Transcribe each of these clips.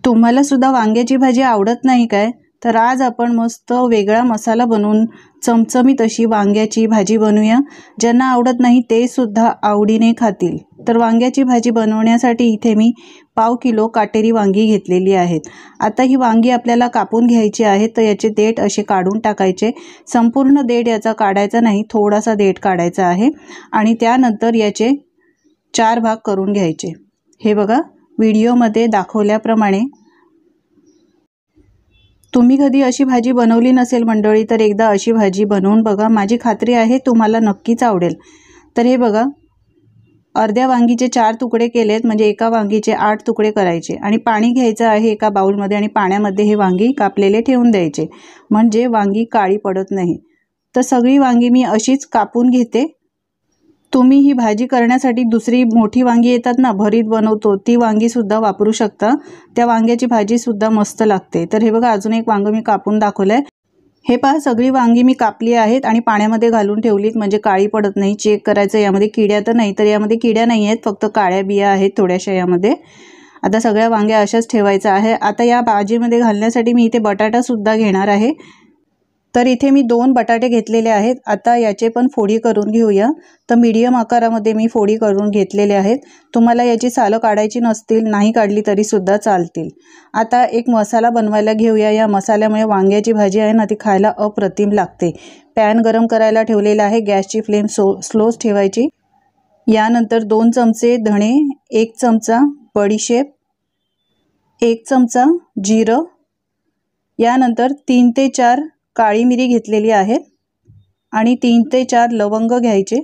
तुम्हाला सुद्धा वांग्याची भाजी आवडत नाही काय? तर आज आपण मस्त वेगळा मसाला बनवून चमचमीत अशी वांग्याची भाजी बनवूया. ज्यांना आवडत नाही ते सुद्धा आवडीने खातील. तर वांग्याची भाजी बनवण्यासाठी इथे मी पाव किलो काटेरी वांगी घेतलेली आहेत. आता ही वांगी आपल्याला कापून घ्यायची आहेत. तर याचे देठ असे काढून टाकायचे. संपूर्ण देठ याचा काढायचा नाही, थोडासा देठ काढायचा आहे. आणि त्यानंतर याचे 4 भाग करून घ्यायचे. हे बघा व्हिडिओमध्ये दाखवल्याप्रमाणे. तुम्ही कधी अशी भाजी बनवली नसेल मंडळी तर एकदा अशी भाजी बनवून बघा. माझी खात्री आहे तुम्हाला नक्कीच आवडेल. तर हे बघा अर्ध्या वांगीचे 4 तुकडे केलेत, म्हणजे एका वांगीचे 8 तुकडे करायचे. आणि पाणी घ्यायचं आहे एका बाउलमध्ये आणि पाण्यामध्ये हे वांगी कापलेले ठेवून द्यायचे, म्हणजे वांगी काळी पडत नाही. तर सगळी वांगी मी अशीच कापून घेते. तुम्ही ही भाजी करण्यासाठी दुसरी मोठी वांगी येतात ना, भरीत बनवतो, ती वांगी सुद्धा वापरू शकता. त्या वांग्याची भाजी सुद्धा मस्त लागते. तर हे बघा अजून एक वांग मी कापून दाखवलंय. हे पहा सगळी वांगी मी कापली आहेत आणि पाण्यामध्ये घालून ठेवलीत, म्हणजे काळी पडत नाही. चेक करायचं यामध्ये किड्या तर नाही. तर यामध्ये किड्या नाही आहेत, फक्त काळ्या बिया आहेत थोड्याशा यामध्ये. आता सगळ्या वांग्या अशाच ठेवायच्या आहे. आता या भाजीमध्ये घालण्यासाठी मी इथे बटाटा सुद्धा घेणार आहे. तर इथे मी 2 बटाटे घेतलेले आहेत. आता याचे पण फोडी करून घेऊया. तर मीडियम आकारामध्ये मी फोडी करून घेतलेले आहेत. तुम्हाला याची सालं काढायची नसतील, नाही काढली तरी सुद्धा चालतील. आता एक मसाला बनवायला घेऊया. या मसाल्यामुळे वांग्याची भाजी आहे ना ती खायला अप्रतिम लागते. पॅन गरम करायला ठेवलेला आहे. गॅसची फ्लेम स्लोच ठेवायची. यानंतर 2 चमचे धणे, 1 चमचा बडीशेप, 1 चमचा जिरं, यानंतर 3 ते 4 काळी मिरी घेतलेली आहे आणि 3 ते 4 लवंग घ्यायचे.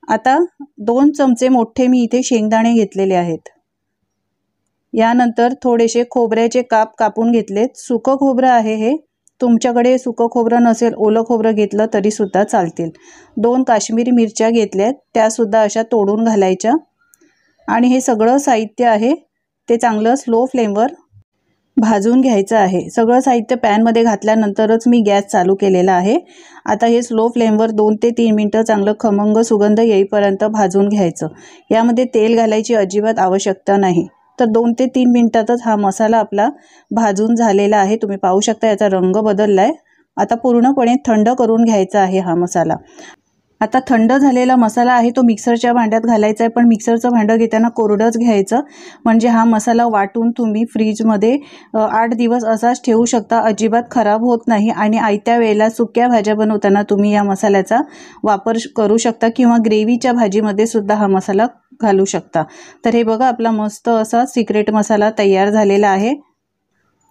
आता 2 चमचे मोठे मी इथे शेंगदाणे घेतलेले आहेत. यानंतर थोडेसे खोबऱ्याचे काप कापून घेतलेत. सुकं खोबरं आहे हे. तुमच्याकडे सुकं खोबरं नसेल, ओलं खोबरं घेतलं तरी सुद्धा चालतील. 2 काश्मीरी मिरच्या घेतल्यात, त्या सुद्धा अशा तोडून घालायच्या. आणि हे सगळं साहित्य आहे ते चांगलं स्लो फ्लेमवर भाजून घ्यायचं आहे. सगळं साहित्य पॅनमध्ये घातल्यानंतरच मी गॅस चालू केलेला आहे. आता हे स्लो फ्लेमवर 2 ते 3 मिनटं चांगलं खमंग सुगंध येईपर्यंत भाजून घ्यायचं. यामध्ये तेल घालायची अजिबात आवश्यकता नाही. तर 2 ते 3 मिनटातच हा मसाला आपला भाजून झालेला आहे. तुम्ही पाहू शकता याचा रंग बदलला आहे. आता पूर्णपणे थंड करून घ्यायचा आहे हा मसाला. आता थंड झालेला मसाला आहे तो मिक्सरच्या भांड्यात घालायचा आहे. पण मिक्सरचं भांडं घेताना कोरडंच घ्यायचं, म्हणजे हा मसाला वाटून तुम्ही फ्रीजमध्ये 8 दिवस असाच ठेवू शकता. अजिबात खराब होत नाही. आणि आयत्या वेळेला सुक्या भाज्या बनवताना तुम्ही या मसाल्याचा वापर करू शकता किंवा ग्रेव्हीच्या भाजीमध्ये सुद्धा हा मसाला घालू शकता. तर हे बघा आपला मस्त असा सिक्रेट मसाला तयार झालेला आहे.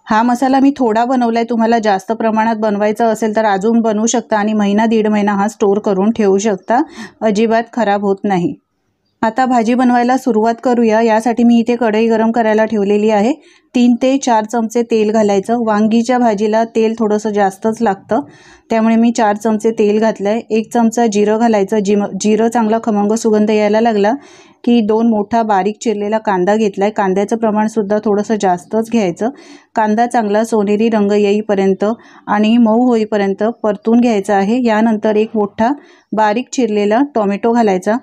हा मसाला मी थोडा बनवलाय. तुम्हाला जास्त प्रमाणात बनवायचं असेल तर अजून बनवू शकता आणि महिना 1.5 महिना हा स्टोर करून ठेवू शकता. अजिबात खराब होत नाही. आता भाजी बनवायला सुरुवात करूया. यासाठी मी इथे कढई गरम करायला ठेवलेली आहे. 3 ते 4 चमचे तेल घालायचं. वांगीच्या भाजीला तेल थोडंसं जास्तच लागतं, त्यामुळे मी 4 चमचे तेल घातलंय. 1 चमचा जिरं घालायचं. जिरं चांगला खमंग सुगंध यायला लागला की 2 मोठा बारीक चिरलेला कांदा घेतलाय. कांद्याचं प्रमाण सुद्धा थोडंसं जास्तच घ्यायचं. कांदा चांगला सोनेरी रंग येईपर्यंत आणि मऊ होईपर्यंत परतून घ्यायचा आहे. यानंतर एक मोठा बारीक चिरलेला टोमॅटो घालायचा.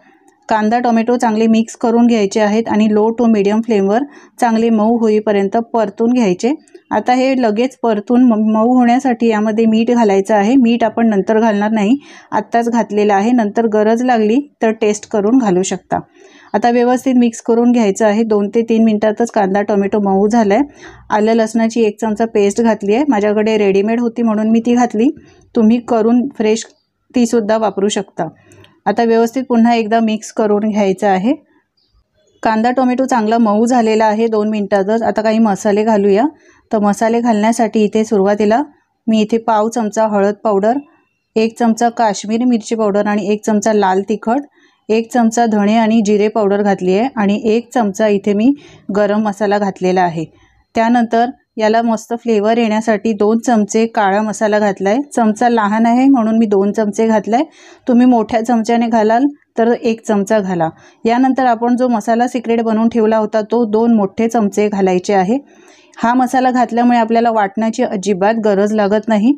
कांदा टोमॅटो चांगले मिक्स करून घ्यायचे आहेत आणि लो टू मीडियम फ्लेमवर चांगले मऊ होईपर्यंत परतून घ्यायचे. आता हे लगेच परतून मऊ होण्यासाठी यामध्ये मीठ घालायचं आहे. मीठ आपण नंतर घालणार नाही, आत्ताच घातलेलं आहे. नंतर गरज लागली तर टेस्ट करून घालू शकता. आता व्यवस्थित मिक्स करून घ्यायचं आहे. 2 ते 3 मिनटातच कांदा टोमॅटो मऊ झाला आहे. आलं लसणाची 1 चमचा पेस्ट घातली आहे. माझ्याकडे रेडीमेड होती म्हणून मी ती घातली. तुम्ही करून फ्रेश तीसुद्धा वापरू शकता. आता व्यवस्थित पुन्हा एकदा मिक्स करून घ्यायचं आहे. कांदा टोमॅटो चांगला मऊ झालेला आहे 2 मिनटातच. आता काही मसाले घालूया. तर मसाले घालण्यासाठी इथे सुरुवातीला मी इथे पाव चमचा हळद पावडर, 1 चमचा काश्मीरी मिरची पावडर आणि 1 चमचा लाल तिखट, 1 चमचा धणे आणि जिरे पावडर घातली आहे आणि 1 चमचा इथे मी गरम मसाला घातलेला आहे. त्यानंतर याला मस्त फ्लेवर येण्यासाठी 2 चमचे काळा मसाला घातला आहे. चमचा लहान आहे म्हणून मी 2 चमचे घातला आहे. तुम्ही मोठ्या चमच्याने घालाल तर 1 चमचा घाला. यानंतर आपण जो मसाला सिक्रेट बनवून ठेवला होता तो 2 मोठे चमचे घालायचे आहे. हा मसाला घातल्यामुळे आपल्याला वाटण्याची अजिबात गरज लागत नाही.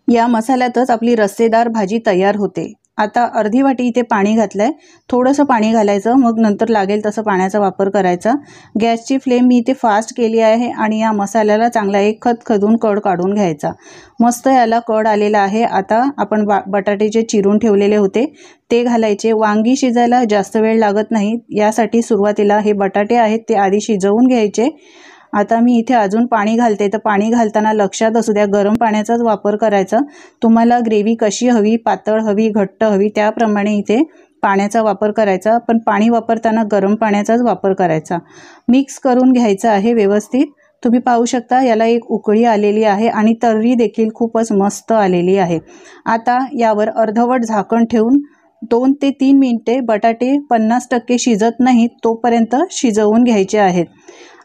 या मसाल्यातच आपली रस्सेदार भाजी तयार होते. आता अर्धी वाटी इथे पाणी घातलं आहे. थोडंसं पाणी घालायचं, मग नंतर लागेल तसं पाण्याचा वापर करायचा. गॅसची फ्लेम मी इथे फास्ट केली आहे आणि या मसाल्याला चांगला एक खदखदून कड काढून घ्यायचा. मस्त याला कड आलेला आहे. आता आपण बटाटे जे चिरून ठेवलेले होते ते घालायचे. वांगी शिजायला जास्त वेळ लागत नाही, यासाठी सुरुवातीला हे बटाटे आहेत ते आधी शिजवून घ्यायचे. आता मी इथे अजून पाणी घालते, तर पाणी घालताना लक्षात असू द्या गरम पाण्याचाच वापर करायचा. तुम्हाला ग्रेव्ही कशी हवी, पातळ हवी, घट्ट हवी, त्याप्रमाणे इथे पाण्याचा वापर करायचा, पण पाणी वापरताना गरम पाण्याचाच वापर करायचा. मिक्स करून घ्यायचं आहे व्यवस्थित. तुम्ही पाहू शकता याला एक उकळी आलेली आहे आणि तर्री देखील खूपच मस्त आलेली आहे. आता यावर अर्धवट झाकण ठेवून 2 ते 3 मिनिटे बटाटे 50% शिजत नाहीत तोपर्यंत शिजवून घ्यायचे आहेत.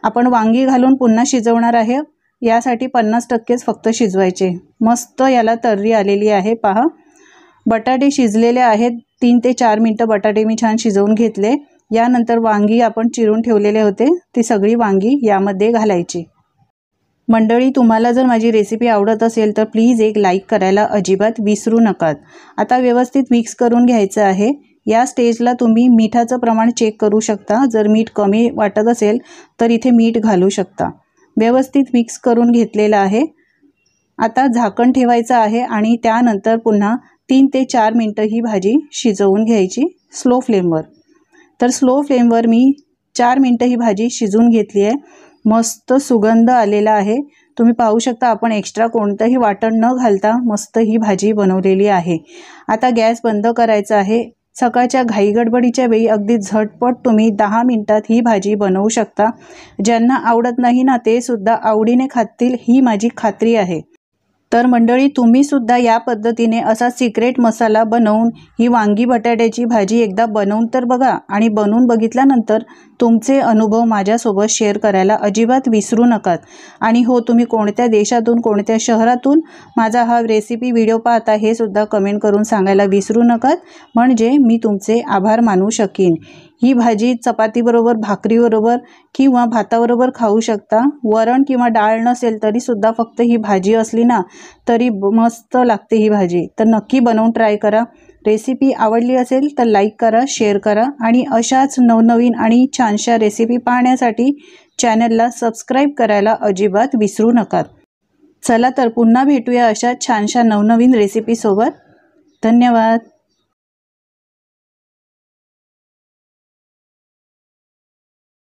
आपण वांगी घालून पुन्हा शिजवणार आहे, यासाठी 50%च फक्त शिजवायचे. मस्त याला तर्री आलेली आहे पहा. बटाटे शिजलेले आहेत. 3 ते 4 मिनिटं बटाटे मी छान शिजवून घेतले. यानंतर वांगी आपण चिरून ठेवलेले होते ती सगळी वांगी यामध्ये घालायची. मंडळी, तुम्हाला जर माझी रेसिपी आवडत असेल तर प्लीज एक लाईक करायला अजिबात विसरू नका. आता व्यवस्थित मिक्स करून घ्यायचं आहे. या स्टेजला तुम्ही मिठाचं प्रमाण चेक करू शकता. जर मीठ कमी वाटत असेल तर इथे मीठ घालू शकता. व्यवस्थित मिक्स करून घेतलेलं आहे. आता झाकण ठेवायचं आहे आणि त्यानंतर पुन्हा 3 ते 4 मिनिटं ही भाजी शिजवून घ्यायची स्लो फ्लेमवर. तर स्लो फ्लेमवर मी 4 मिनिटं ही भाजी शिजवून घेतली आहे. मस्त सुगंध आलेला आहे. तुम्ही पाहू शकता आपण एक्स्ट्रा कोणतंही वाटण न घालता मस्त ही भाजी बनवलेली आहे. आता गॅस बंद करायचा आहे. सकाळच्या घाईगडबडीच्या वेळी अगदी झटपट तुम्ही 10 मिनिटात ही भाजी बनवू शकता. ज्यांना आवडत नाही ना ते सुद्धा आवडीने खातील ही माझी खात्री आहे. तर मंडळी, तुम्ही सुद्धा या पद्धतीने असा सिक्रेट मसाला बनवून ही वांगी बटाट्याची भाजी एकदा बनवून तर बघा आणि बनवून बघितल्यानंतर तुमचे अनुभव माझ्यासोबत शेअर करायला अजिबात विसरू नका. आणि हो, तुम्ही कोणत्या देशातून कोणत्या शहरातून माझा हा रेसिपी व्हिडिओ पाहता हे सुद्धा कमेंट करून सांगायला विसरू नका, म्हणजे मी तुमचे आभार मानू शकीन. ही भाजी चपातीबरोबर, भाकरीबरोबर किंवा भाताबरोबर खाऊ शकता. वरण किंवा डाळ नसेल तरीसुद्धा फक्त ही भाजी असली ना तरी मस्त लागते ही भाजी. तर नक्की बनवून ट्राय करा. रेसिपी आवडली असेल तर लाईक करा, शेअर करा आणि अशाच नवनवीन आणि छानशा रेसिपी पाहण्यासाठी चॅनलला सबस्क्राईब करायला अजिबात विसरू नका. चला तर पुन्हा भेटूया अशा छानशा नवनवीन रेसिपीसोबत. धन्यवाद.